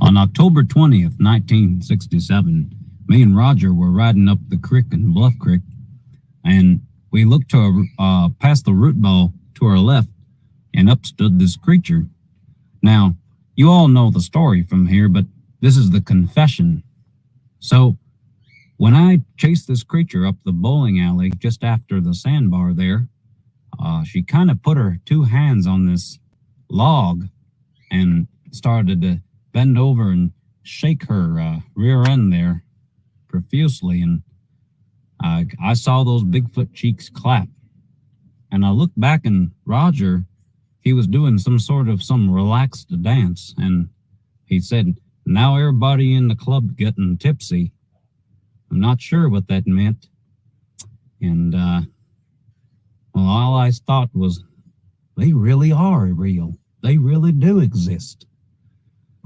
On October 20th, 1967, me and Roger were riding up the creek in Bluff Creek, and we looked to past the root ball to our left, and up stood this creature. Now, you all know the story from here, but this is the confession. So, when I chased this creature up the bowling alley just after the sandbar there, she kind of put her two hands on this log and started to bend over and shake her rear end there profusely, and I saw those Bigfoot cheeks clap. And I looked back, and Roger, he was doing some relaxed dance, and he said, "Now everybody in the club getting tipsy." I'm not sure what that meant. And, well, all I thought was, they really are real. They really do exist.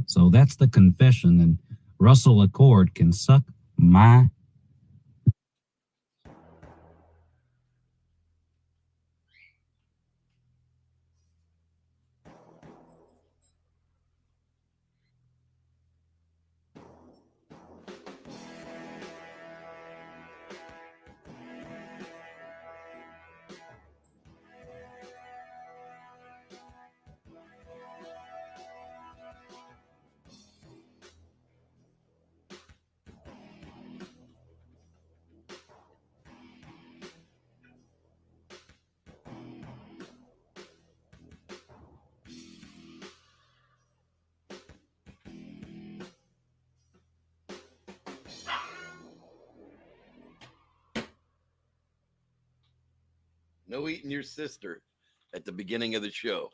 So that's the confession, and Russell Accord can suck my... No eating your sister at the beginning of the show.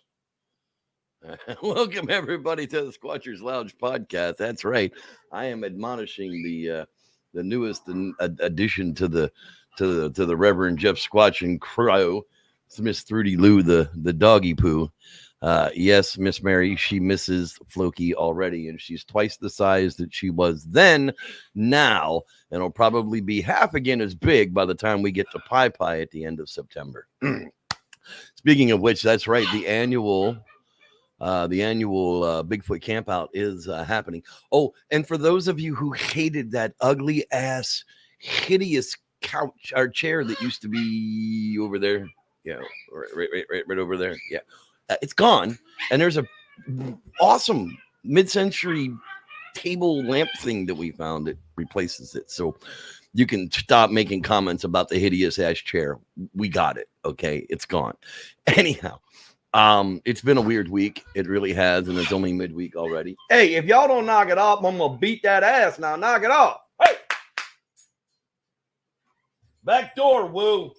Welcome everybody to the Squatchers Lounge podcast. That's right. I am admonishing the newest addition to the Reverend Jeff Squatch and Crow. It's Miss Thrudy Lou, the doggy poo. Yes, Miss Mary, she misses Floki already, and she's twice the size that she was then, now, and will probably be half again as big by the time we get to Pie Pie at the end of September. Speaking of which, that's right, the annual Bigfoot campout is happening. Oh, and for those of you who hated that ugly ass, hideous couch or chair that used to be over there, yeah, right over there, yeah. It's gone, and there's a awesome mid-century table lamp thing that we found that replaces it. So you can stop making comments about the hideous ass chair. We got it. Okay, it's gone. Anyhow, it's been a weird week. It really has, and it's only midweek already. Hey, if y'all don't knock it off, I'm gonna beat that ass now. Knock it off. Hey, back door, woo.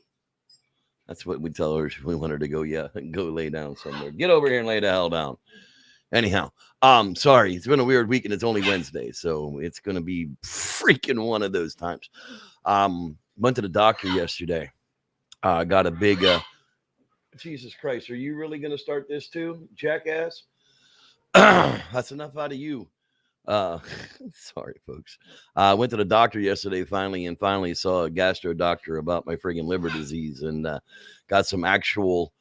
That's what we tell her if we want her to go. Yeah, go lay down somewhere. Get over here and lay the hell down. Anyhow, sorry, it's been a weird week and it's only Wednesday, so it's gonna be freaking one of those times. Went to the doctor yesterday. Got a big Jesus Christ, are you really gonna start this too, jackass? That's enough out of you. Sorry, folks. I went to the doctor yesterday finally saw a gastro doctor about my friggin' liver disease, and got some actual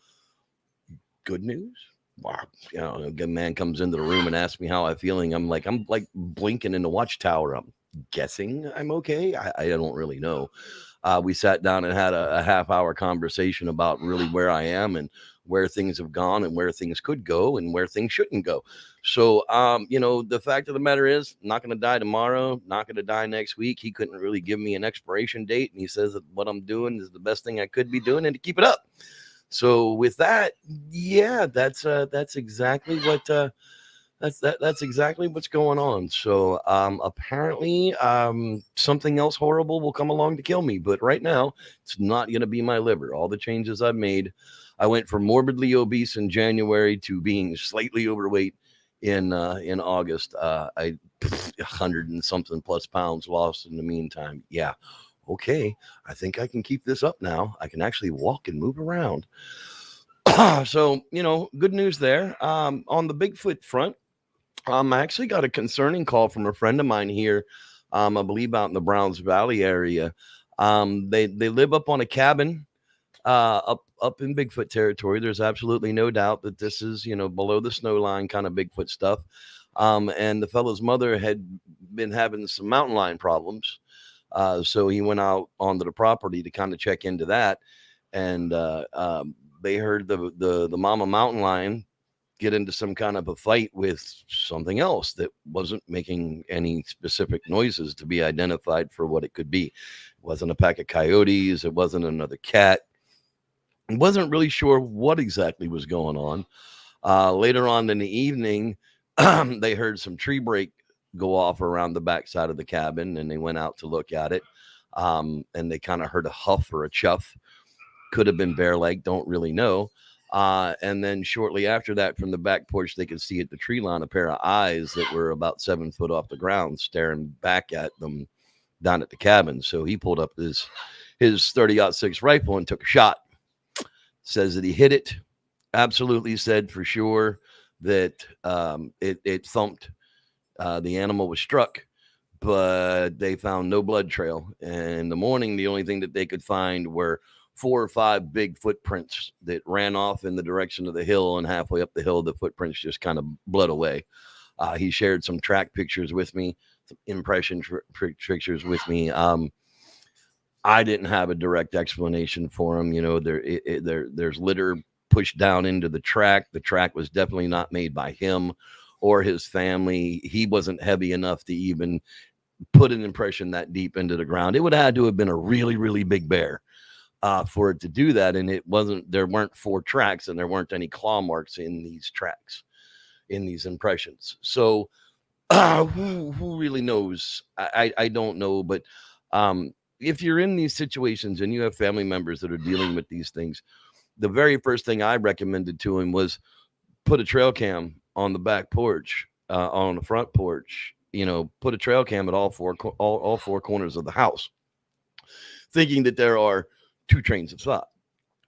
good news. Wow. You know, a good man comes into the room and asks me how I'm feeling. I'm like blinking in the watchtower. I'm guessing I'm okay. I don't really know. We sat down and had a half-hour conversation about really where I am and where things have gone and where things could go and where things shouldn't go. So, the fact of the matter is, not going to die tomorrow, not going to die next week. He couldn't really give me an expiration date, and he says that what I'm doing is the best thing I could be doing and to keep it up. So with that, yeah, that's exactly what that's exactly what's going on. So apparently something else horrible will come along to kill me, but right now it's not going to be my liver. All the changes I've made, I went from morbidly obese in January to being slightly overweight in August. I 100 and something plus pounds lost in the meantime. Yeah. Okay, I think I can keep this up now. I can actually walk and move around. So, good news there. On the Bigfoot front, I actually got a concerning call from a friend of mine here, I believe out in the Browns Valley area. They live up on a cabin up in Bigfoot territory. There's absolutely no doubt that this is, below the snow line kind of Bigfoot stuff. And the fellow's mother had been having some mountain lion problems. So he went out onto the property to kind of check into that. And they heard the mama mountain lion get into some kind of a fight with something else that wasn't making any specific noises to be identified for what it could be. It wasn't a pack of coyotes. It wasn't another cat. I wasn't really sure what exactly was going on. Later on in the evening, they heard some tree break go off around the backside of the cabin, and they went out to look at it. And they kind of heard a huff or a chuff. Could have been bear leg, don't really know. And then shortly after that, from the back porch, they could see at the tree line a pair of eyes that were about 7 foot off the ground, staring back at them down at the cabin. So he pulled up his 30-06 rifle and took a shot. Says that he hit it. Absolutely said for sure that it thumped. The animal was struck, but they found no blood trail. And in the morning, the only thing that they could find were 4 or 5 big footprints that ran off in the direction of the hill, and halfway up the hill, the footprints just kind of bled away. He shared some track pictures with me, some impression pictures with me. I didn't have a direct explanation for him. You know, there's litter pushed down into the track. The track was definitely not made by him or his family. He wasn't heavy enough to even put an impression that deep into the ground. It would have had to have been a really, really big bear for it to do that. And there weren't 4 tracks, and there weren't any claw marks in these tracks, in these impressions. So who really knows? I don't know. But if you're in these situations and you have family members that are dealing with these things, the very first thing I recommended to him was put a trail cam on the back porch, on the front porch. You know, put a trail cam at all four corners of the house, thinking that there are 2 trains of thought.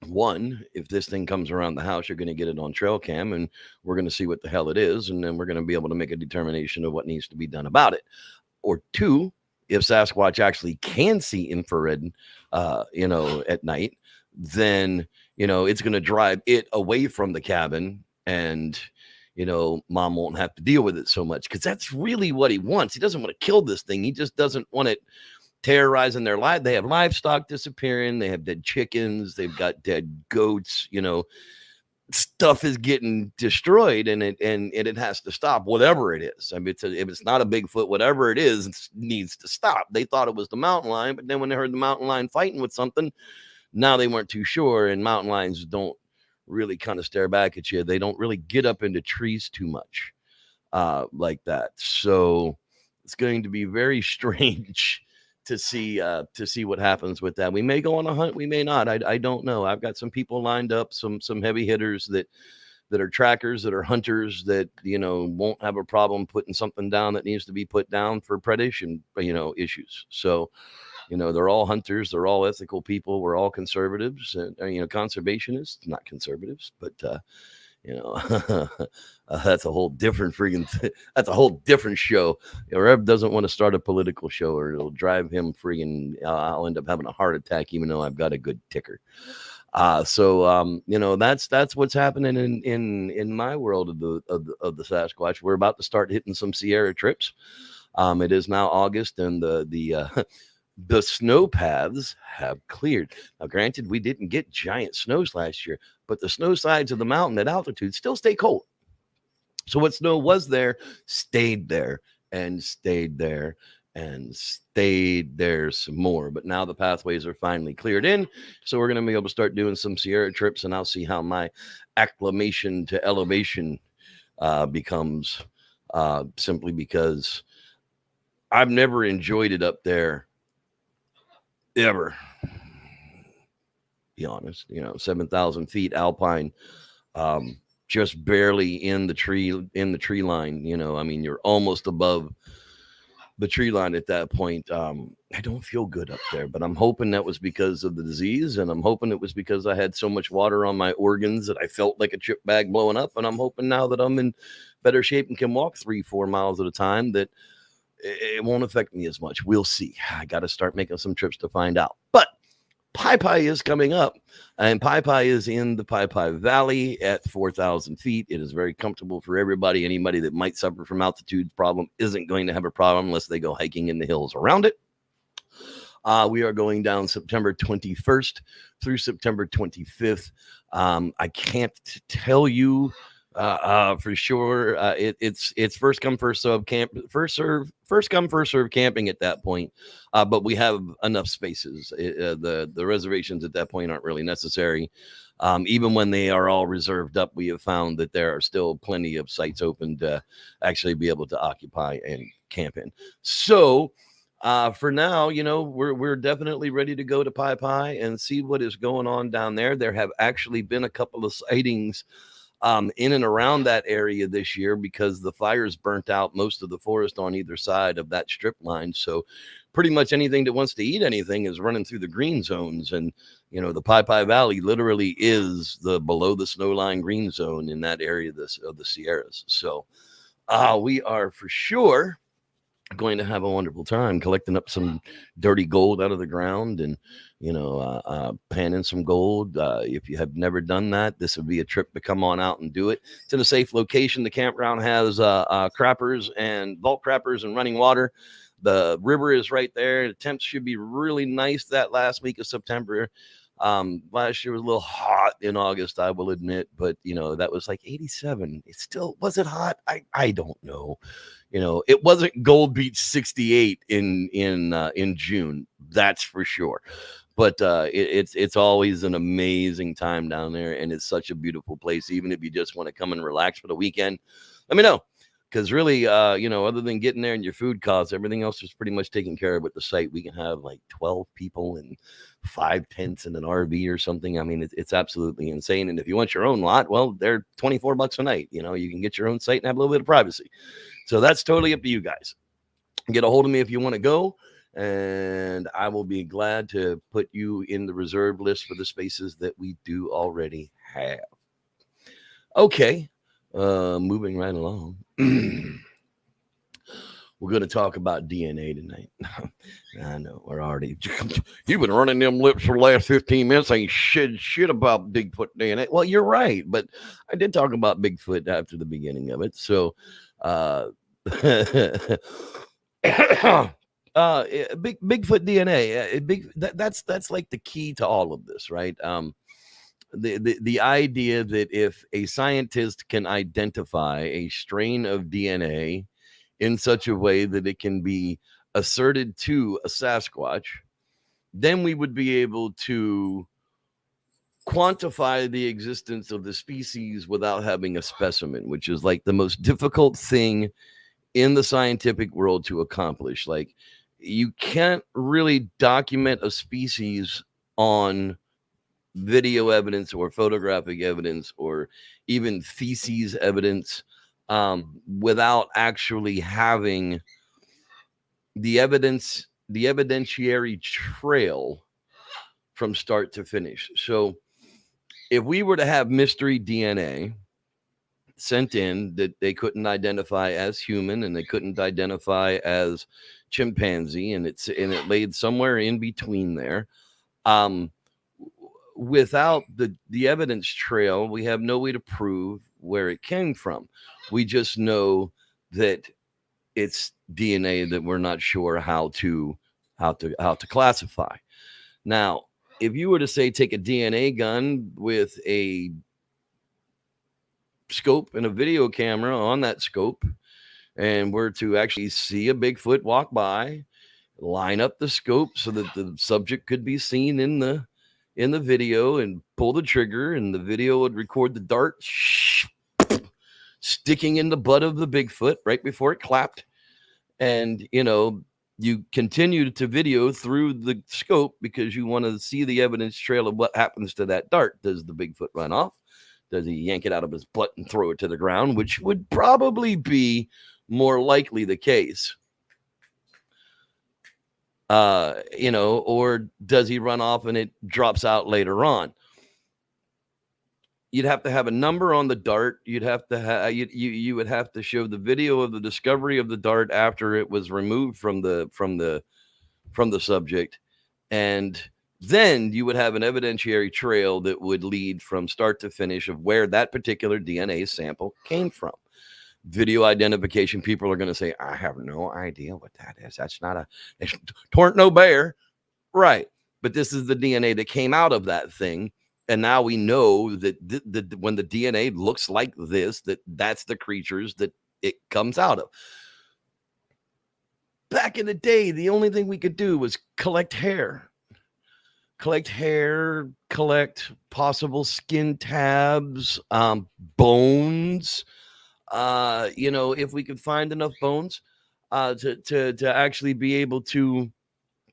One, if this thing comes around the house, you're going to get it on trail cam, and we're going to see what the hell it is, and then we're going to be able to make a determination of what needs to be done about it. Or 2, if Sasquatch actually can see infrared, at night, then, it's going to drive it away from the cabin, and, mom won't have to deal with it so much, because that's really what he wants. He doesn't want to kill this thing. He just doesn't want it terrorizing their life. They have livestock disappearing. They have dead chickens. They've got dead goats. Stuff is getting destroyed, and it has to stop, whatever it is. I mean, if it's not a Bigfoot, whatever it is, it needs to stop. They thought it was the mountain lion, but then when they heard the mountain lion fighting with something, now they weren't too sure. And mountain lions don't really kind of stare back at you. They don't really get up into trees too much like that. So it's going to be very strange to see what happens with that. We may go on a hunt, we may not. I don't know. I've got some people lined up, some heavy hitters that are trackers, that are hunters, that won't have a problem putting something down that needs to be put down for predation issues. So they're all hunters, they're all ethical people, we're all conservatives, and conservationists, not conservatives, but that's a whole different that's a whole different show. Rev doesn't want to start a political show, or it'll drive him I'll end up having a heart attack, even though I've got a good ticker. So that's what's happening in my world of the Sasquatch. We're about to start hitting some Sierra trips. It is now August, and the snow paths have cleared. Now, granted, we didn't get giant snows last year, but the snow sides of the mountain at altitude still stay cold. So what snow was there stayed there and stayed there and stayed there some more. But now the pathways are finally cleared in. So we're going to be able to start doing some Sierra trips, and I'll see how my acclimation to elevation becomes, simply because I've never enjoyed it up there. Ever, be honest, 7,000 feet alpine, just barely in the tree line. I mean, you're almost above the tree line at that point. I don't feel good up there, but I'm hoping that was because of the disease, and I'm hoping it was because I had so much water on my organs that I felt like a chip bag blowing up. And I'm hoping now that I'm in better shape and can walk 3-4 miles at a time, that it won't affect me as much. We'll see. I got to start making some trips to find out. But Pai Pai is coming up, and Pai Pai is in the Pai Pai Valley at 4,000 feet. It is very comfortable for everybody. Anybody that might suffer from altitude problem isn't going to have a problem unless they go hiking in the hills around it. We are going down September 21st through September 25th. I can't tell you for sure. It's first come, first serve camping at that point. But we have enough spaces. The reservations at that point aren't really necessary. Even when they are all reserved up, we have found that there are still plenty of sites open to actually be able to occupy and camp in. So for now, we're definitely ready to go to Pai Pai and see what is going on down there. There have actually been a couple of sightings in and around that area this year because the fires burnt out most of the forest on either side of that strip line. So pretty much anything that wants to eat anything is running through the green zones. And, the Pai Pai Valley literally is the below the snowline green zone in that area of the Sierras. So we are for sure going to have a wonderful time collecting up some dirty gold out of the ground and panning some gold. If you have never done that, this would be a trip to come on out and do it. It's in a safe location. The campground has crappers and vault crappers and running water. The river is right there. The temps should be really nice that last week of September. Last year was a little hot in August, I will admit, but that was like 87. It still was it hot? I don't know. It wasn't Gold Beach 68 in June, that's for sure. But it's always an amazing time down there, and it's such a beautiful place. Even if you just want to come and relax for the weekend, let me know. Because really, other than getting there and your food costs, everything else is pretty much taken care of at the site. We can have like 12 people and 5 tents and an RV or something. I mean, it's absolutely insane. And if you want your own lot, well, they're $24 a night. You can get your own site and have a little bit of privacy. So that's totally up to you guys. Get a hold of me if you want to go, and I will be glad to put you in the reserve list for the spaces that we do already have. Okay, moving right along. We're going to talk about DNA tonight. I know we're already. You've been running them lips for the last 15 minutes. Ain't shit about Bigfoot DNA. Well, you're right, but I did talk about Bigfoot after the beginning of it. So, Bigfoot DNA. That's like the key to all of this, right? The idea that if a scientist can identify a strain of DNA in such a way that it can be asserted to a Sasquatch, then we would be able to quantify the existence of the species without having a specimen, which is like the most difficult thing in the scientific world to accomplish. Like, you can't really document a species on video evidence or photographic evidence or even feces evidence without actually having the evidence, the evidentiary trail from start to finish. So if we were to have mystery DNA sent in that they couldn't identify as human and they couldn't identify as chimpanzee, and it laid somewhere in between there, without the evidence trail, we have no way to prove where it came from. We just know that it's DNA that we're not sure how to classify. Now, if you were to say take a DNA gun with a scope and a video camera on that scope, and were to actually see a Bigfoot walk by, line up the scope so that the subject could be seen in the video, and pull the trigger, and the video would record the dart sticking in the butt of the Bigfoot right before it clapped. And, you continue to video through the scope because you want to see the evidence trail of what happens to that dart. Does the Bigfoot run off? Does he yank it out of his butt and throw it to the ground, which would probably be more likely the case? Or does he run off and it drops out later on? You'd have to have a number on the dart. You'd have to have you would have to show the video of the discovery of the dart after it was removed from the subject, and then you would have an evidentiary trail that would lead from start to finish of where that particular DNA sample came from. Video identification, people are going to say, I have no idea what that is. That's not it's torrent no bear. Right. But this is the DNA that came out of that thing. And now we know that when the DNA looks like this, that's the creatures that it comes out of. Back in the day, the only thing we could do was collect hair, collect possible skin tabs, bones. If we could find enough bones to actually be able to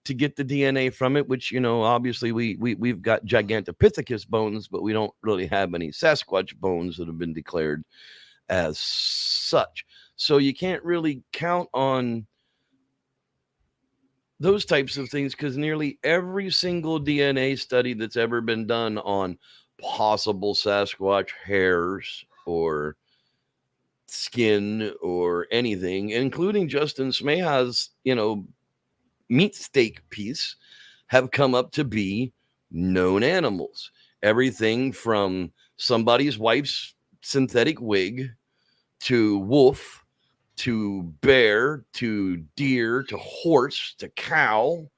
get the DNA from it, which, obviously we've got Gigantopithecus bones, but we don't really have any Sasquatch bones that have been declared as such. So you can't really count on those types of things because nearly every single DNA study that's ever been done on possible Sasquatch hairs or skin or anything, including Justin Smeha's, meat steak piece, have come up to be known animals. Everything from somebody's wife's synthetic wig to wolf to bear to deer to horse to cow.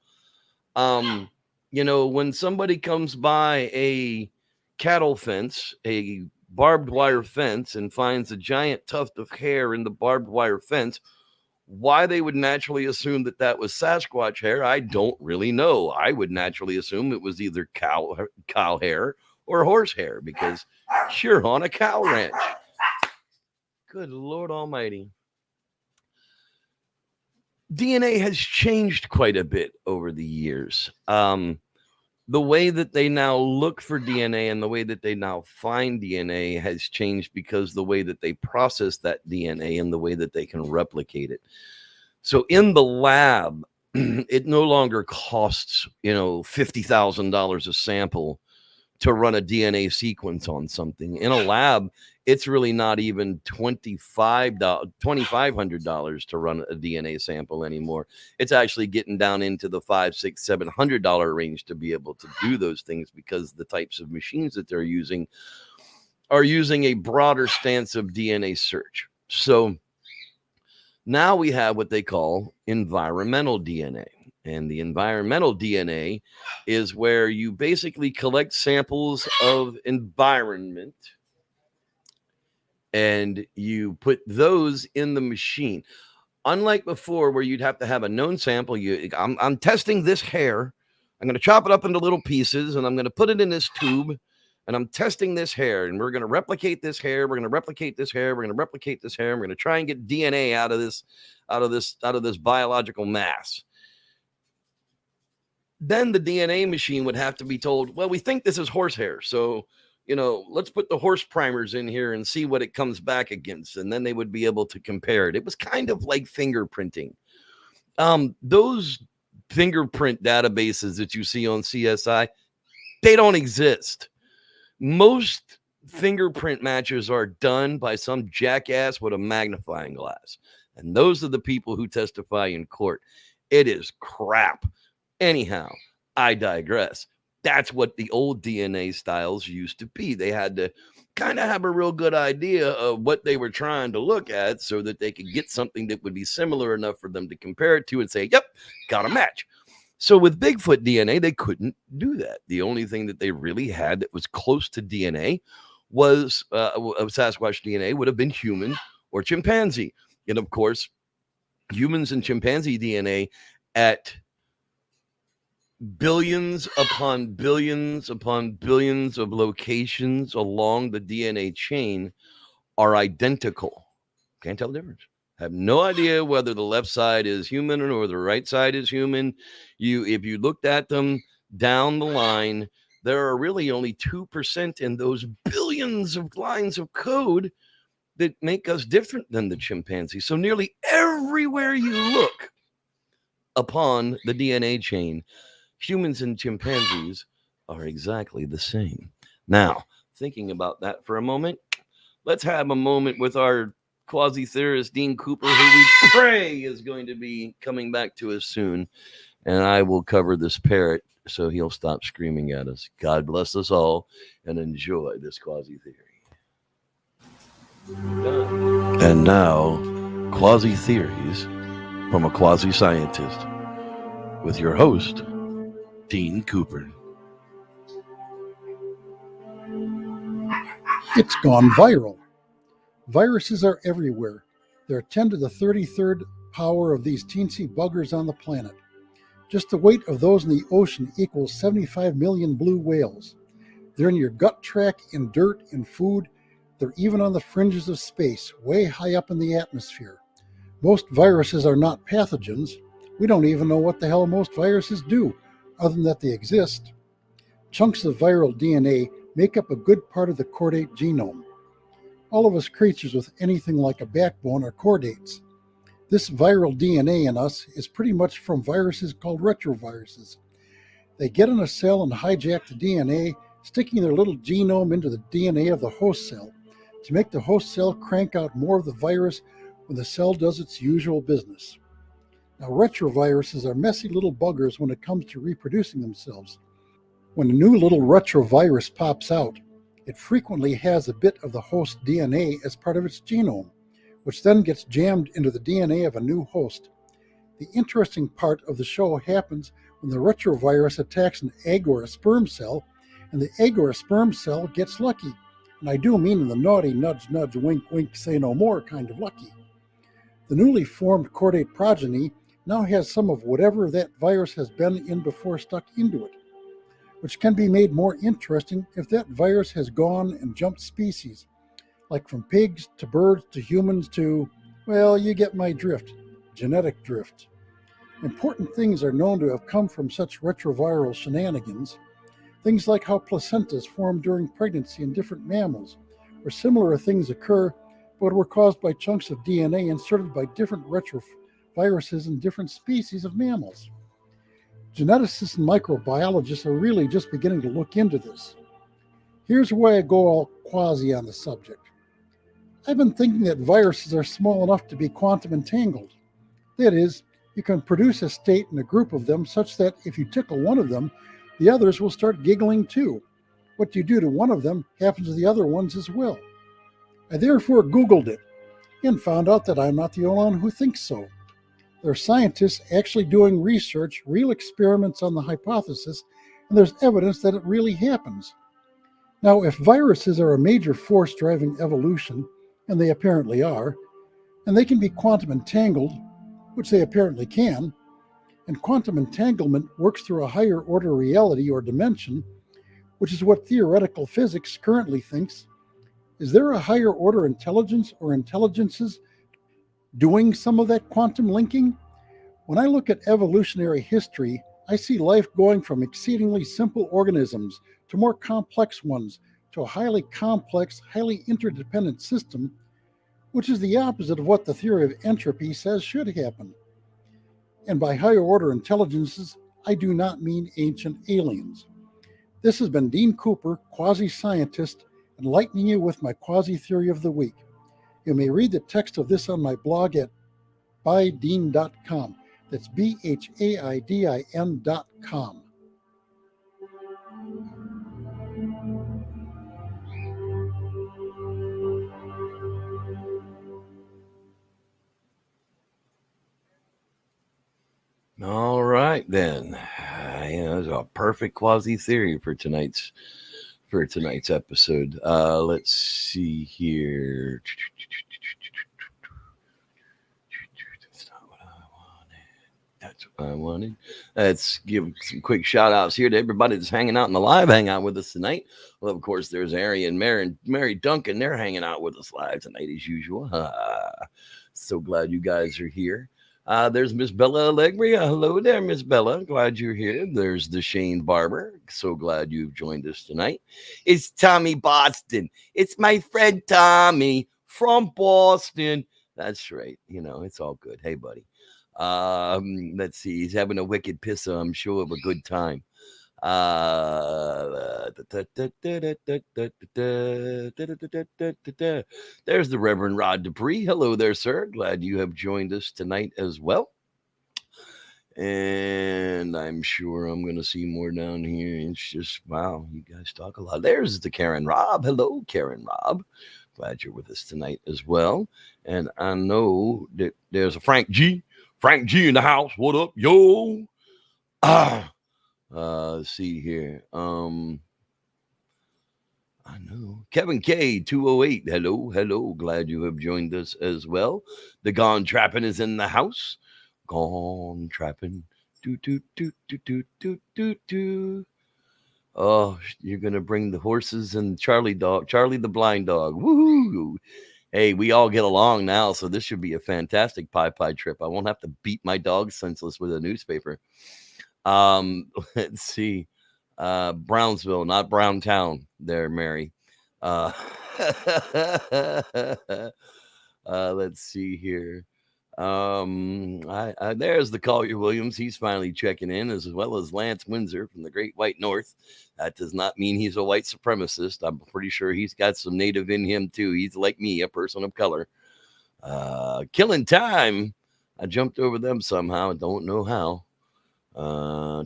When somebody comes by a cattle fence, a barbed wire fence, and finds a giant tuft of hair in the barbed wire fence, why they would naturally assume that was Sasquatch hair, I don't really know. I would naturally assume it was either cow hair or horse hair because you're on a cow ranch. Good Lord Almighty. DNA has changed quite a bit over the years. The way that they now look for DNA and the way that they now find DNA has changed because the way that they process that DNA and the way that they can replicate it. So in the lab, it no longer costs, $50,000 a sample to run a DNA sequence on something. In a lab, it's really not even $2,500 to run a DNA sample anymore. It's actually getting down into the $500, $600, $700 range to be able to do those things because the types of machines that they're using are using a broader stance of DNA search. So now we have what they call environmental DNA. And the environmental DNA is where you basically collect samples of environment and you put those in the machine. Unlike before where you'd have to have a known sample, I'm testing this hair. I'm going to chop it up into little pieces and I'm going to put it in this tube and I'm testing this hair and we're going to replicate this hair. We're going to replicate this hair. We're going to replicate this hair. We're going to try and get DNA out of this biological mass. Then the DNA machine would have to be told, well, we think this is horsehair. So, let's put the horse primers in here and see what it comes back against. And then they would be able to compare it. It was kind of like fingerprinting. Those fingerprint databases that you see on CSI, they don't exist. Most fingerprint matches are done by some jackass with a magnifying glass. And those are the people who testify in court. It is crap. Anyhow, I digress. That's what the old DNA styles used to be. They had to kind of have a real good idea of what they were trying to look at so that they could get something that would be similar enough for them to compare it to and say, yep, got a match. So with Bigfoot DNA, they couldn't do that. The only thing that they really had that was close to DNA was Sasquatch DNA would have been human or chimpanzee. And of course, humans and chimpanzee DNA at billions upon billions upon billions of locations along the DNA chain are identical. Can't tell the difference. Have no idea whether the left side is human or the right side is human. If you looked at them down the line, there are really only 2% in those billions of lines of code that make us different than the chimpanzee. So nearly everywhere you look upon the DNA chain, humans and chimpanzees are exactly the same. Now, thinking about that for a moment, let's have a moment with our quasi-theorist, Dean Cooper, who we pray is going to be coming back to us soon. and I will cover this parrot so he'll stop screaming at us. God bless us all, and enjoy this quasi theory. And now, quasi theories from a quasi scientist with your host, Dean Cooper. It's gone viral. Viruses are everywhere. There are 10 to the 33rd power of these teensy buggers on the planet. Just the weight of those in the ocean equals 75 million blue whales. They're in your gut tract, in dirt, in food. They're even on the fringes of space, way high up in the atmosphere. Most viruses are not pathogens. We don't even know what the hell most viruses do, other than that they exist. Chunks of viral DNA make up a good part of the chordate genome. All of us creatures with anything like a backbone are chordates. This viral DNA in us is pretty much from viruses called retroviruses. They get in a cell and hijack the DNA, sticking their little genome into the DNA of the host cell to make the host cell crank out more of the virus when the cell does its usual business. Now, retroviruses are messy little buggers when it comes to reproducing themselves. When a new little retrovirus pops out, it frequently has a bit of the host DNA as part of its genome, which then gets jammed into the DNA of a new host. The interesting part of the show happens when the retrovirus attacks an egg or a sperm cell, and the egg or a sperm cell gets lucky. And I do mean in the naughty nudge nudge wink wink say no more kind of lucky. The newly formed chordate progeny now has some of whatever that virus has been in before stuck into it, which can be made more interesting if that virus has gone and jumped species, like from pigs to birds to humans to, well, you get my drift, genetic drift. Important things are known to have come from such retroviral shenanigans. Things like how placentas form during pregnancy in different mammals, where similar things occur but were caused by chunks of DNA inserted by different retroviruses in different species of mammals. Geneticists and microbiologists are really just beginning to look into this. Here's why I go all quasi on the subject. I've been thinking that viruses are small enough to be quantum entangled. That is, you can produce a state in a group of them such that if you tickle one of them, the others will start giggling too. What you do to one of them happens to the other ones as well. I therefore Googled it and found out that I'm not the only one who thinks so. There are scientists actually doing research, real experiments on the hypothesis, and there's evidence that it really happens. Now, if viruses are a major force driving evolution, and they apparently are, and they can be quantum entangled, which they apparently can, and quantum entanglement works through a higher order reality or dimension, which is what theoretical physics currently thinks, is there a higher order intelligence or intelligences doing some of that quantum linking? When I look at evolutionary history, I see life going from exceedingly simple organisms to more complex ones to a highly complex, highly interdependent system, which is the opposite of what the theory of entropy says should happen. And by higher order intelligences, I do not mean ancient aliens. This has been Dean Cooper, quasi-scientist, enlightening you with my quasi-theory of the week. You may read the text of this on my blog at bydean.com. That's BHAIDIN.com. All right, then. It's a perfect quasi theory for tonight's episode. Let's see here. That's not what I wanted. That's what I wanted. Let's give some quick shout outs here to everybody that's hanging out in the live hangout with us tonight. Well, of course, there's Ari and Mary Duncan. They're hanging out with us live tonight as usual. So glad you guys are here. There's Miss Bella Allegria. Hello there, Miss Bella. Glad you're here. There's the Shane Barber. So glad you've joined us tonight. It's Tommy Boston. It's my friend Tommy from Boston. That's right. You know, it's all good. Hey, buddy. Let's see. He's having a wicked pisser, I'm sure, of a good time. There's the Reverend Rod Dupre. Hello there, sir. Glad you have joined us tonight as well. And I'm sure I'm going to see more down here. It's just, wow, you guys talk a lot. There's the Karen Robb. Hello, Karen Robb. Glad you're with us tonight as well. And I know that there's a Frank G. Frank G in the house. What up, yo? Let's see here. I know. Kevin K 208. Hello. Glad you have joined us as well. The Gone Trapping is in the house. Gone Trapping. Do. Oh, you're gonna bring the horses and Charlie the blind dog. Woohoo! Hey, we all get along now, so this should be a fantastic pie trip. I won't have to beat my dog senseless with a newspaper. Let's see. Brownsville, not Browntown there, Mary. Let's see here. There's the Collier Williams. He's finally checking in, as well as Lance Windsor from the Great White North. That does not mean he's a white supremacist. I'm pretty sure he's got some native in him too. He's like me, a person of color. Killin Time. I jumped over them somehow. Don't know how. So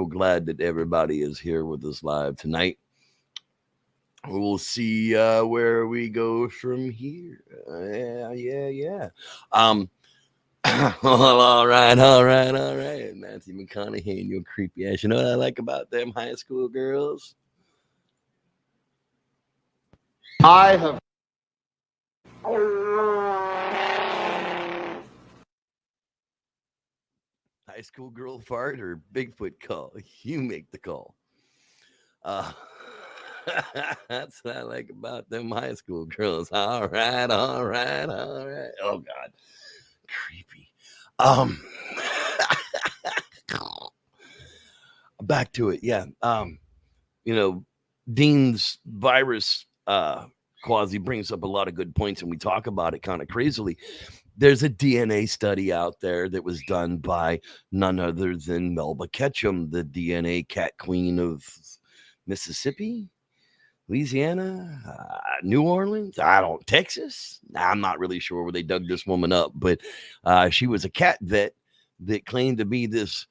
glad that everybody is here with us live tonight. We'll see where we go from here. Yeah. All right. Matthew McConaughey and your creepy ass. You know what I like about them high school girls? I have. High school girl fart or Bigfoot call? You make the call. That's what I like about them high school girls. All right. Oh God, creepy. Back to it. Yeah. Dean's virus quasi brings up a lot of good points, and we talk about it kind of crazily. There's a DNA study out there that was done by none other than Melba Ketchum, the DNA cat queen of Mississippi, Louisiana, New Orleans, Texas. I'm not really sure where they dug this woman up, but she was a cat vet that claimed to be this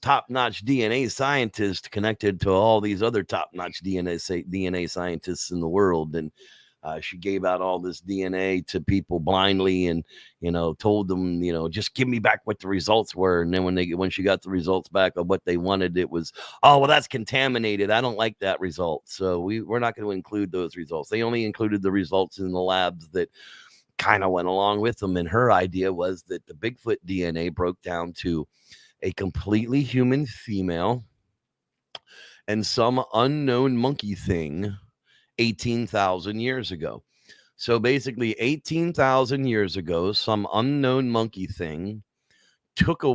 top-notch DNA scientist connected to all these other top-notch DNA scientists in the world. And she gave out all this DNA to people blindly and, told them, just give me back what the results were. And then when she got the results back of what they wanted, it was, oh, well, that's contaminated. I don't like that result. So we're not going to include those results. They only included the results in the labs that kind of went along with them. And her idea was that the Bigfoot DNA broke down to a completely human female and some unknown monkey thing 18,000 years ago. So basically 18,000 years ago, some unknown monkey thing took a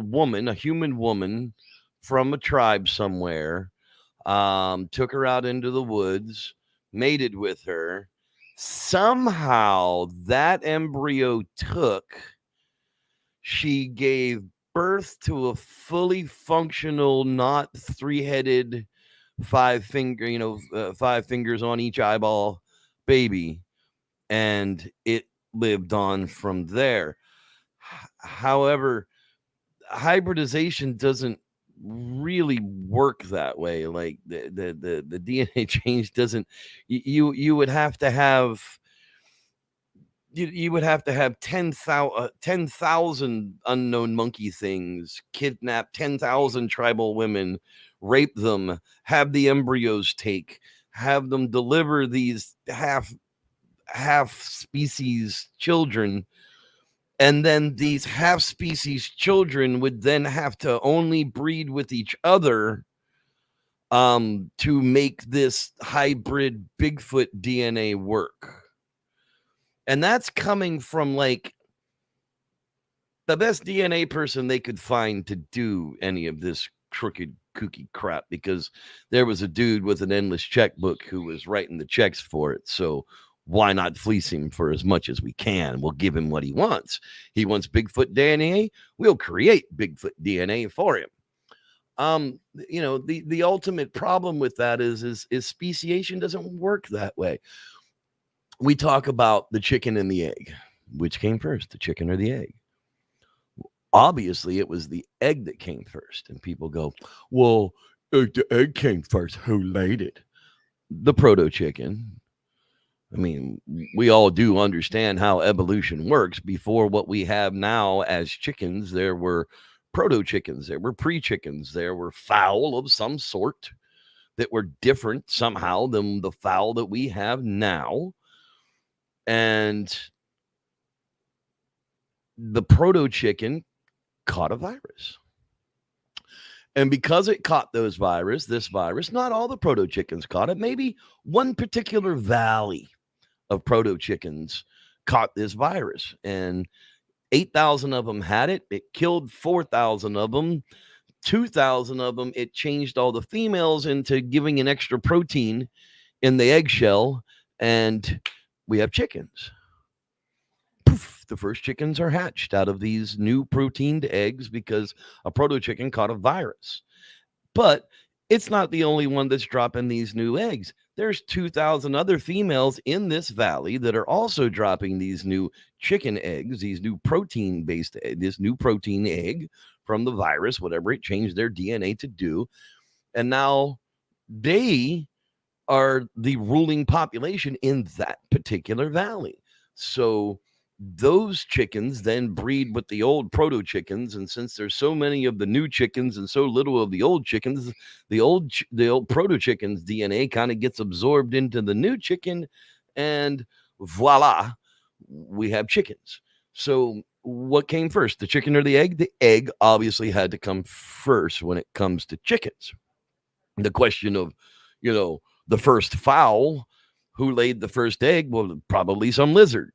human woman from a tribe somewhere, took her out into the woods, mated with her. Somehow that embryo she gave birth to a fully functional, not three-headed, five fingers on each eyeball baby, and it lived on from there. However, hybridization doesn't really work that way. Like the DNA change doesn't. You would have to have. You would have to have 10,000 unknown monkey things, kidnap 10,000 tribal women, rape them, have the embryos have them deliver these half species children, and then these half species children would then have to only breed with each other to make this hybrid Bigfoot DNA work. And that's coming from like the best DNA person they could find to do any of this crooked kooky crap, because there was a dude with an endless checkbook who was writing the checks for it. So why not fleece him for as much as we can? We'll give him what he wants. He wants Bigfoot DNA. We'll create Bigfoot DNA for him. The ultimate problem with that is speciation doesn't work that way. We talk about the chicken and the egg. Which came first, the chicken or the egg? Obviously, it was the egg that came first. And people go, well, if the egg came first, who laid it? The proto-chicken. I mean, we all do understand how evolution works. Before what we have now as chickens, there were proto-chickens, there were pre-chickens, there were fowl of some sort that were different somehow than the fowl that we have now. And the proto-chicken caught a virus. And because it caught this virus, not all the proto-chickens caught it. Maybe one particular valley of proto-chickens caught this virus. And 8,000 of them had it. It killed 4,000 of them. 2,000 of them, it changed all the females into giving an extra protein in the eggshell. And we have chickens. Poof, the first chickens are hatched out of these new proteined eggs because a proto-chicken caught a virus. But it's not the only one that's dropping these new eggs. There's 2,000 other females in this valley that are also dropping these new chicken eggs, these new protein-based, this new protein egg from the virus, whatever it changed their DNA to do. And now they are the ruling population in that particular valley. So those chickens then breed with the old proto chickens, and since there's so many of the new chickens and so little of the old chickens, the old proto chickens DNA kind of gets absorbed into the new chicken, and voila, we have chickens. So what came first, the chicken or the egg? The egg obviously had to come first when it comes to chickens. The question of, the first fowl, who laid the first egg? Well, probably some lizard.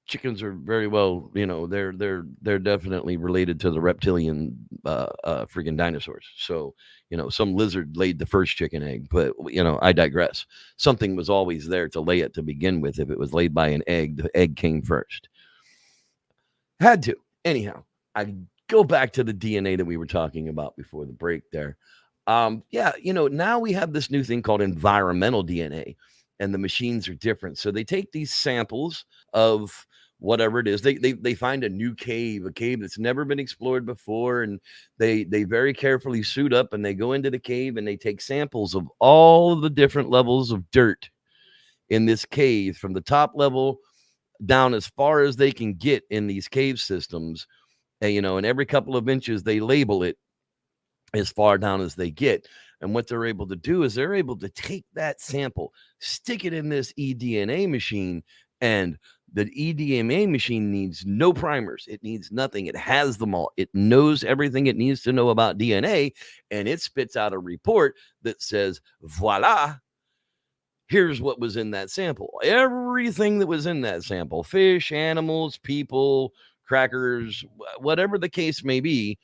Chickens are very well, they're definitely related to the reptilian freaking dinosaurs. So, some lizard laid the first chicken egg, but I digress. Something was always there to lay it to begin with. If it was laid by an egg, the egg came first. Had to. Anyhow, I go back to the DNA that we were talking about before the break there. Now we have this new thing called environmental DNA. And the machines are different. So they take these samples of whatever it is. They find a new cave, a cave that's never been explored before. And they very carefully suit up and they go into the cave and they take samples of all of the different levels of dirt in this cave, from the top level down as far as they can get in these cave systems. And every couple of inches, they label it as far down as they get. And what they're able to do is they're able to take that sample, stick it in this eDNA machine, and the eDNA machine needs no primers. It needs nothing. It has them all. It knows everything it needs to know about DNA, and it spits out a report that says, voila, here's what was in that sample. Everything that was in that sample, fish, animals, people, crackers, whatever the case may be,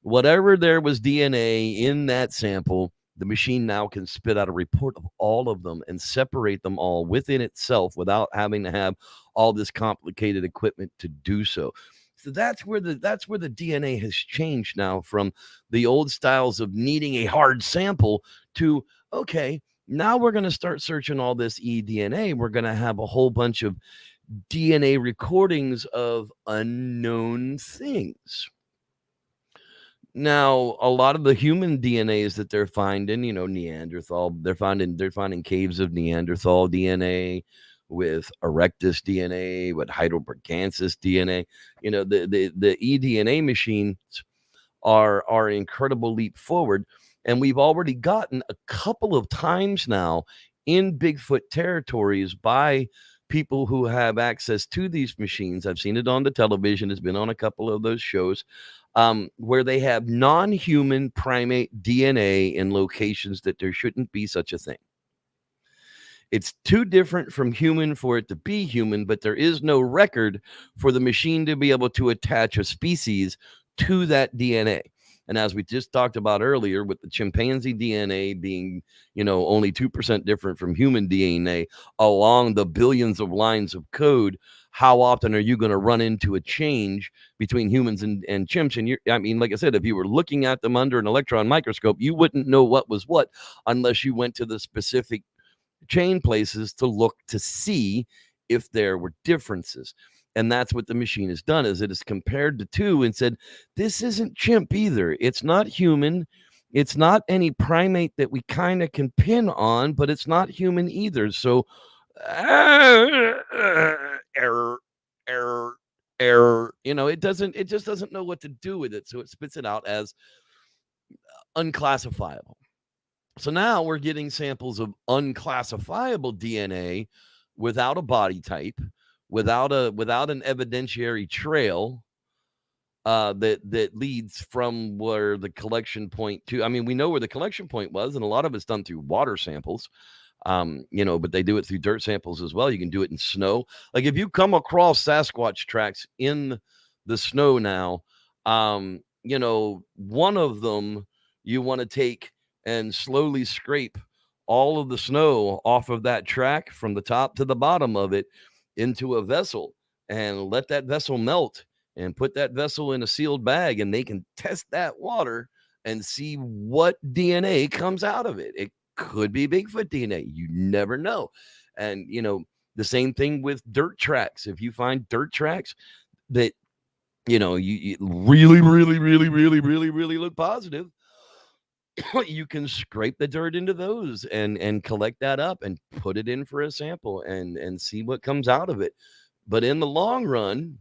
whatever there was DNA in that sample, the machine now can spit out a report of all of them and separate them all within itself without having to have all this complicated equipment to do so. So that's where the DNA has changed now, from the old styles of needing a hard sample to, okay, now we're going to start searching all this eDNA. We're going to have a whole bunch of DNA recordings of unknown things. Now, a lot of the human DNAs that they're finding, Neanderthal, they're finding caves of Neanderthal DNA with Erectus DNA, with Heidelbergensis DNA. The eDNA machines are an incredible leap forward. And we've already gotten a couple of times now in Bigfoot territories by people who have access to these machines. I've seen it on the television. It's been on a couple of those shows. Where they have non-human primate DNA in locations that there shouldn't be such a thing. It's too different from human for it to be human, but there is no record for the machine to be able to attach a species to that DNA. And as we just talked about earlier, with the chimpanzee DNA being, only 2% different from human DNA along the billions of lines of code, how often are you going to run into a change between humans and chimps? And like I said, if you were looking at them under an electron microscope, you wouldn't know what was what unless you went to the specific chain places to look to see if there were differences. And that's what the machine has done, is it has compared the two and said, this isn't chimp either. It's not human. It's not any primate that we kind of can pin on, but it's not human either. So error, error. It just doesn't know what to do with it. So it spits it out as unclassifiable. So now we're getting samples of unclassifiable DNA without a body type, without an evidentiary trail that leads from where the collection point to. I mean, we know where the collection point was, and a lot of it's done through water samples. But they do it through dirt samples as well. You can do it in snow. Like if you come across Sasquatch tracks in the snow now, one of them you want to take and slowly scrape all of the snow off of that track from the top to the bottom of it into a vessel and let that vessel melt and put that vessel in a sealed bag, and they can test that water and see what DNA comes out of it. It could be Bigfoot DNA. You never know. And, the same thing with dirt tracks. If you find dirt tracks that, you really, really, really, really, really, really look positive, you can scrape the dirt into those and collect that up and put it in for a sample and see what comes out of it. But in the long run,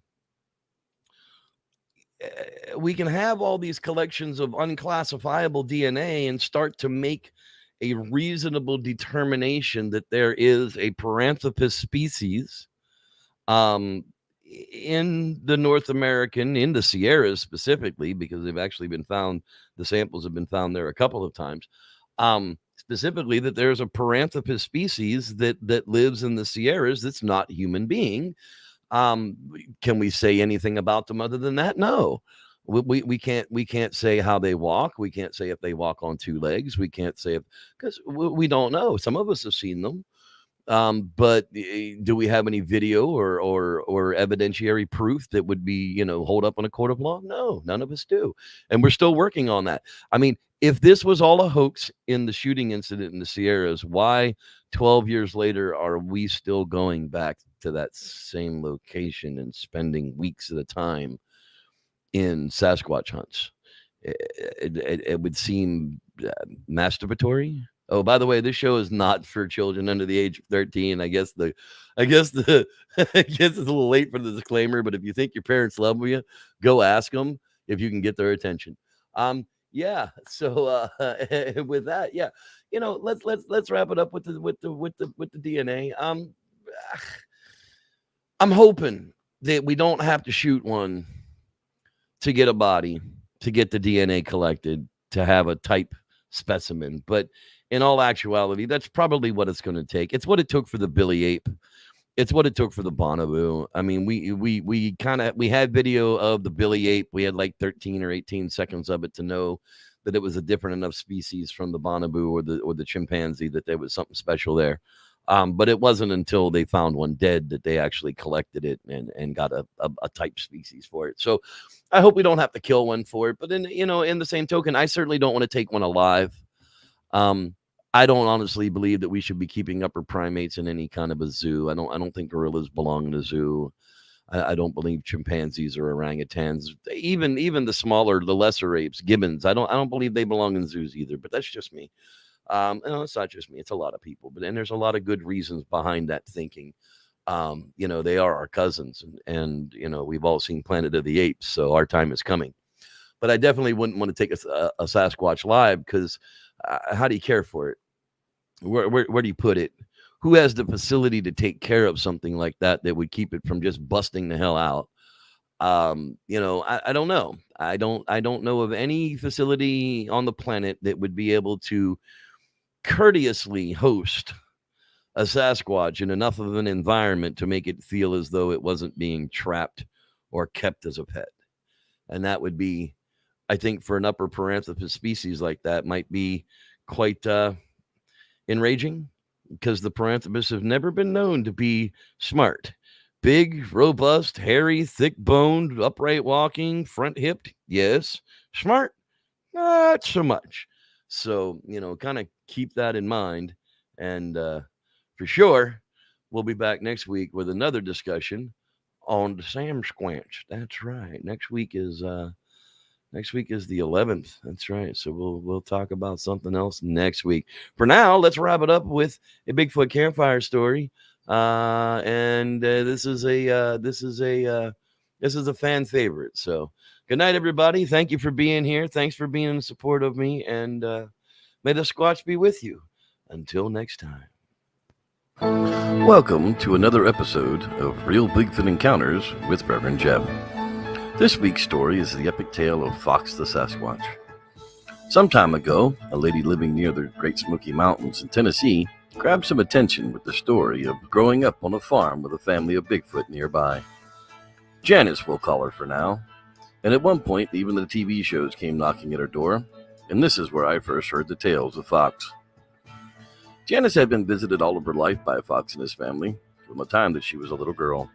we can have all these collections of unclassifiable DNA and start to make a reasonable determination that there is a paranthropus species in the North American, in the Sierras specifically, because they've actually been found, the samples have been found there a couple of times, specifically that there's a paranthropus species that lives in the Sierras that's not human being. Can we say anything about them other than that? No. We can't say how they walk. We can't say if they walk on two legs. We can't say because we don't know. Some of us have seen them. But do we have any video or evidentiary proof that would be, hold up on a court of law? No, none of us do. And we're still working on that. I mean, if this was all a hoax in the shooting incident in the Sierras, why 12 years later are we still going back to that same location and spending weeks at a time in Sasquatch hunts? It would seem masturbatory. Oh, by the way, this show is not for children under the age of 13. I guess it's a little late for the disclaimer, but if you think your parents love you, go ask them if you can get their attention. Yeah. So with that, yeah, let's wrap it up with the DNA. I'm hoping that we don't have to shoot one to get a body, to get the DNA collected, to have a type specimen. But in all actuality, that's probably what it's going to take. It's what it took for the Billy Ape. It's what it took for the Bonoboo. I mean, we had video of the Billy Ape. We had like 13 or 18 seconds of it to know that it was a different enough species from the Bonoboo or the chimpanzee that there was something special there. But it wasn't until they found one dead that they actually collected it and got a type species for it. So I hope we don't have to kill one for it. But then, in the same token, I certainly don't want to take one alive. I don't honestly believe that we should be keeping upper primates in any kind of a zoo. I don't think gorillas belong in a zoo. I don't believe chimpanzees or orangutans, even the smaller, the lesser apes, gibbons. I don't believe they belong in zoos either. But that's just me. It's not just me; it's a lot of people. But then there's a lot of good reasons behind that thinking. They are our cousins, and we've all seen Planet of the Apes, so our time is coming. But I definitely wouldn't want to take a Sasquatch live because how do you care for it? Where do you put it? Who has the facility to take care of something like that would keep it from just busting the hell out? I don't know. I don't know of any facility on the planet that would be able to courteously host a Sasquatch in enough of an environment to make it feel as though it wasn't being trapped or kept as a pet. And that would be, I think, for an upper paranthropus species like that, might be quite enraging, because the paranthropus have never been known to be smart. Big, robust, hairy, thick-boned, upright walking, front-hipped, yes. Smart, not so much. So, kind of keep that in mind. And for sure, we'll be back next week with another discussion on the Sasquatch. That's right. Next week is the 11th. That's right. So we'll talk about something else next week. For now, let's wrap it up with a Bigfoot Campfire Story. This is a fan favorite. So good night, everybody. Thank you for being here. Thanks for being in support of me, and may the Squatch be with you. Until next time. Welcome to another episode of Real Bigfoot Encounters with Reverend Jeff. This week's story is the epic tale of Fox the Sasquatch. Some time ago, a lady living near the Great Smoky Mountains in Tennessee grabbed some attention with the story of growing up on a farm with a family of Bigfoot nearby. Janice, we'll call her for now. And at one point, even the TV shows came knocking at her door, and this is where I first heard the tales of Fox. Janice had been visited all of her life by Fox and his family from the time that she was a little girl.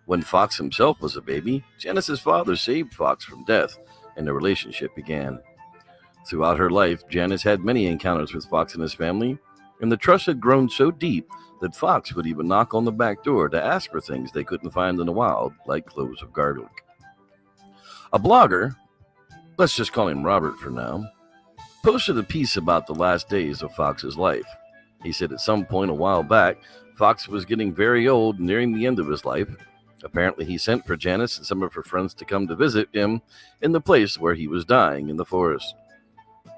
When Fox himself was a baby, Janice's father saved Fox from death, and the relationship began. Throughout her life, Janice had many encounters with Fox and his family, and the trust had grown so deep that Fox would even knock on the back door to ask for things they couldn't find in the wild, like cloves of garlic. A blogger, let's just call him Robert for now, posted a piece about the last days of Fox's life. He said at some point a while back, Fox was getting very old, nearing the end of his life. Apparently, he sent for Janice and some of her friends to come to visit him in the place where he was dying in the forest.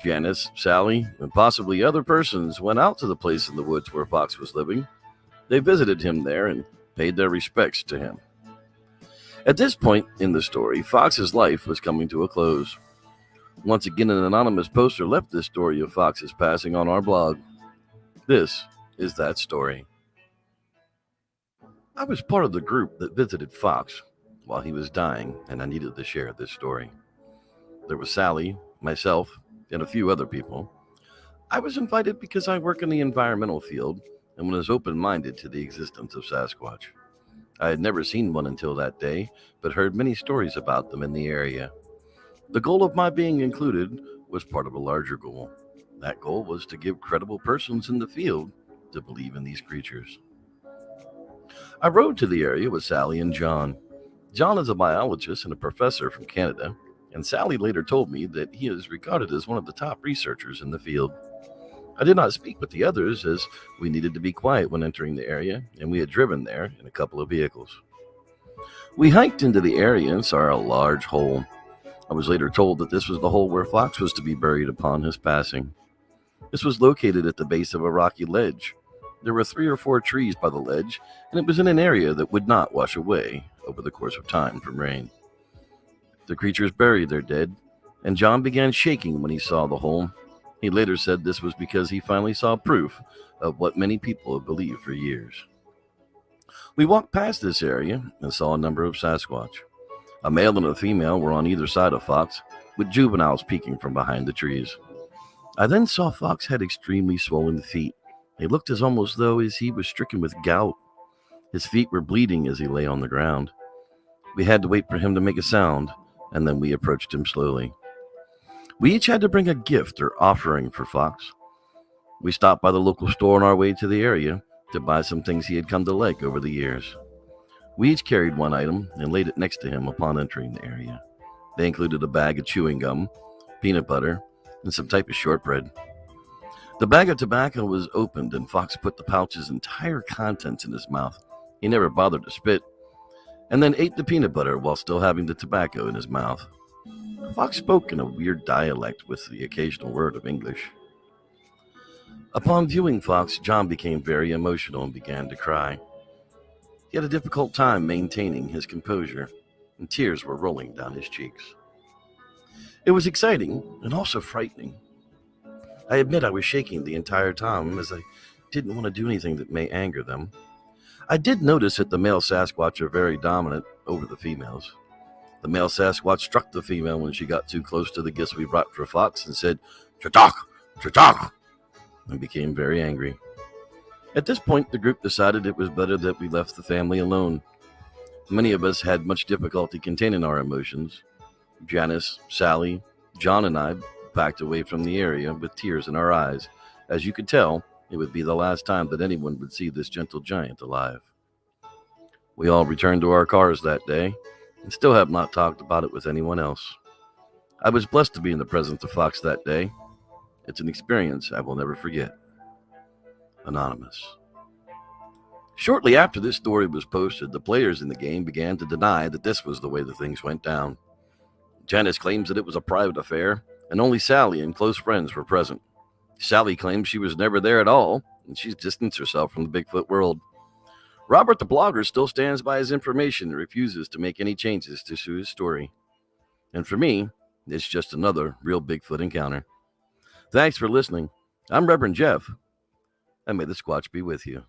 Janice, Sally, and possibly other persons went out to the place in the woods where Fox was living. They visited him there and paid their respects to him. At this point in the story, Fox's life was coming to a close. Once again, an anonymous poster left this story of Fox's passing on our blog. This is that story. I was part of the group that visited Fox while he was dying, and I needed to share this story. There was Sally, myself, and a few other people. I was invited because I work in the environmental field and was open-minded to the existence of Sasquatch. I had never seen one until that day, but heard many stories about them in the area. The goal of my being included was part of a larger goal. That goal was to give credible persons in the field to believe in these creatures. I rode to the area with Sally and John. John is a biologist and a professor from Canada, and Sally later told me that he is regarded as one of the top researchers in the field. I did not speak with the others as we needed to be quiet when entering the area, and we had driven there in a couple of vehicles. We hiked into the area and saw a large hole. I was later told that this was the hole where Fox was to be buried upon his passing. This was located at the base of a rocky ledge. There were 3 or 4 trees by the ledge, and it was in an area that would not wash away over the course of time from rain. The creatures buried their dead, and John began shaking when he saw the hole. He later said this was because he finally saw proof of what many people have believed for years. We walked past this area and saw a number of Sasquatch. A male and a female were on either side of Fox, with juveniles peeking from behind the trees. I then saw Fox had extremely swollen feet. They looked as almost though as he was stricken with gout. His feet were bleeding as he lay on the ground. We had to wait for him to make a sound, and then we approached him slowly. We each had to bring a gift or offering for Fox. We stopped by the local store on our way to the area to buy some things he had come to like over the years. We each carried one item and laid it next to him upon entering the area. They included a bag of chewing gum, peanut butter, and some type of shortbread. The bag of tobacco was opened, and Fox put the pouch's entire contents in his mouth. He never bothered to spit, and then ate the peanut butter while still having the tobacco in his mouth. Fox spoke in a weird dialect with the occasional word of English. Upon viewing Fox, John became very emotional and began to cry. He had a difficult time maintaining his composure, and tears were rolling down his cheeks. It was exciting and also frightening. I admit I was shaking the entire time as I didn't want to do anything that may anger them. I did notice that the male Sasquatch are very dominant over the females. The male Sasquatch struck the female when she got too close to the gifts we brought for Fox and said, "Chatak! Chatak!" and became very angry. At this point, the group decided it was better that we left the family alone. Many of us had much difficulty containing our emotions. Janice, Sally, John, and I backed away from the area with tears in our eyes. As you could tell, it would be the last time that anyone would see this gentle giant alive. We all returned to our cars that day and still have not talked about it with anyone else. I was blessed to be in the presence of Fox that day. It's an experience I will never forget. Anonymous. Shortly after this story was posted, the players in the game began to deny that this was the way the things went down. Janice claims that it was a private affair, and only Sally and close friends were present. Sally claims she was never there at all, and she's distanced herself from the Bigfoot world. Robert the blogger still stands by his information and refuses to make any changes to his story. And for me, it's just another real Bigfoot encounter. Thanks for listening. I'm Reverend Jeff, and may the Squatch be with you.